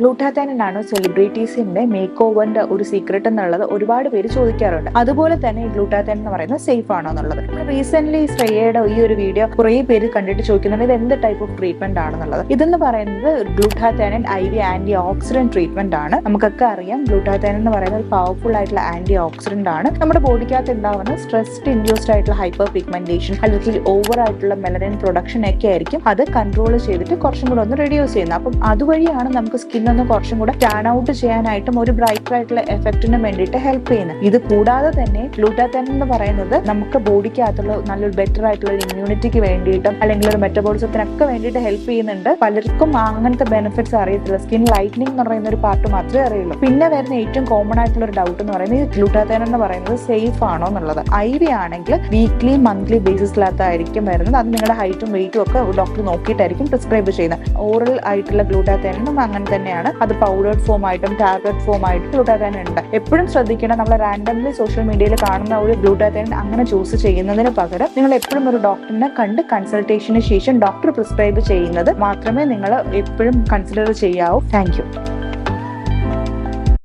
Glutathione ആണ് സെലിബ്രിറ്റീസിന്റെ make ഓവറിന്റെ ഒരു secret എന്നുള്ളത് ഒരുപാട് പേര് ചോദിക്കാറുണ്ട്. അതുപോലെ തന്നെ ഈ ഗ്ലൂട്ടാത്തൈൻ എന്ന് പറയുന്നത് സേഫ് ആണോ എന്നുള്ളത്. റീസെന്റ് ശ്രേയയുടെ ഈ ഒരു വീഡിയോ കുറെ പേര് കണ്ടിട്ട് ചോദിക്കുന്നുണ്ട് ഇത് എന്ത് ടൈപ്പ് ഓഫ് ട്രീറ്റ്മെന്റ് ആണെന്നുള്ളത്. ഇതെന്ന് പറയുന്നത് glutathione IV antioxidant treatment ആണ്. നമുക്കൊക്കെ അറിയാം ഗ്ലൂട്ടാത്തൈൻ എന്ന് പറയുന്നത് പവർഫുൾ ആയിട്ടുള്ള ആന്റി ഓക്സിഡന്റ് ആണ്. നമ്മുടെ ബോഡിക്കകത്ത് ഉണ്ടാവുന്ന സ്ട്രെസ് ഇൻഡ്യൂസ്ഡ് ആയിട്ടുള്ള ഹൈപ്പർ പിഗ്മെന്റേഷൻ അല്ലെങ്കിൽ ഓവർ ആയിട്ടുള്ള മെലനിൻ പ്രൊഡക്ഷൻ ഒക്കെ ആയിരിക്കും അത് കൺട്രോൾ ചെയ്തിട്ട് കുറച്ചും കൂടെ ഒന്ന് റെഡ്യൂസ് ചെയ്യുന്നത്. അപ്പം അതുവഴിയാണ് നമുക്ക് സ്കിന്നൊന്ന് കുറച്ചും കൂടെ ടാൻ ഔട്ട് ചെയ്യാനായിട്ടും ഒരു ബ്രൈറ്റർ ആയിട്ടുള്ള എഫക്റ്റിന് വേണ്ടിയിട്ട് ഹെൽപ്പ് ചെയ്യുന്നത്. ഇത് കൂടാതെ തന്നെ ഗ്ലൂട്ടാത്തൈൻ എന്ന് പറയുന്നത് നമുക്ക് ബോഡിക്കകത്തുള്ള നല്ലൊരു ബെറ്റർ ആയിട്ടുള്ള ഒരു ഇമ്മ്യൂണിറ്റിക്ക് വേണ്ടിയിട്ടും അല്ലെങ്കിൽ ഒരു മെറ്റബോളിസത്തിനൊക്കെ വേണ്ടിയിട്ട് ഹെൽപ്പ് ചെയ്യുന്നുണ്ട്. പലർക്കും അങ്ങനത്തെ ബെനിഫിറ്റ്സ് അറിയത്തില്ല. സ്കിൻ ലൈറ്റനിങ് എന്ന് പറയുന്ന ഒരു പാർട്ട് മാത്രമേ അറിയുള്ളൂ. പിന്നെ വരുന്ന ഏറ്റവും കോമൺ ആയിട്ടുള്ള ഒരു ഡൗട്ട് എന്ന് പറയുന്നത് ഈ ഗ്ലൂട്ടാത്തൈൻ എന്ന് പറയുന്നത് സേഫ് ആണോ എന്നുള്ളത്. IV ആണെങ്കിൽ വീക്ക്ലി മന്ത്ലി ബേസിസിലായിരിക്കും വരുന്നത്. അത് നിങ്ങളുടെ ഹൈറ്റും വെയിറ്റും ഒക്കെ ഡോക്ടർ നോക്കിയിട്ടായിരിക്കും പ്രിസ്ക്രൈബ് ചെയ്യുന്നത്. ഓറൽ ആയിട്ടുള്ള ഗ്ലൂട്ടാത്തൈനും അങ്ങനെ തന്നെയാണ്. അത് പൗഡേർഡ് ഫോം ആയിട്ടും ടാബ്ലറ്റ് ഫോം ആയിട്ടും ഗ്ലൂട്ടാത്തൈൻ ഉണ്ട്. എപ്പോഴും ശ്രദ്ധിക്കണം, നമ്മൾ റാൻഡംലി സോഷ്യൽ മീഡിയയിൽ കാണുന്ന ഒരു ഗ്ലൂട്ടാത്തൈൻ അങ്ങനെ ചൂസ് ചെയ്യുന്നതിന് പകരം നിങ്ങൾ എപ്പോഴും ഒരു ഡോക്ടറിനെ കണ്ട് കൺസൾട്ടേഷന് ശേഷം ഡോക്ടർ പ്രിസ്ക്രൈബ് ചെയ്യുന്നത് മാത്രമേ നിങ്ങൾ എപ്പോഴും കൺസിഡർ ചെയ്യാവൂ. Thank you.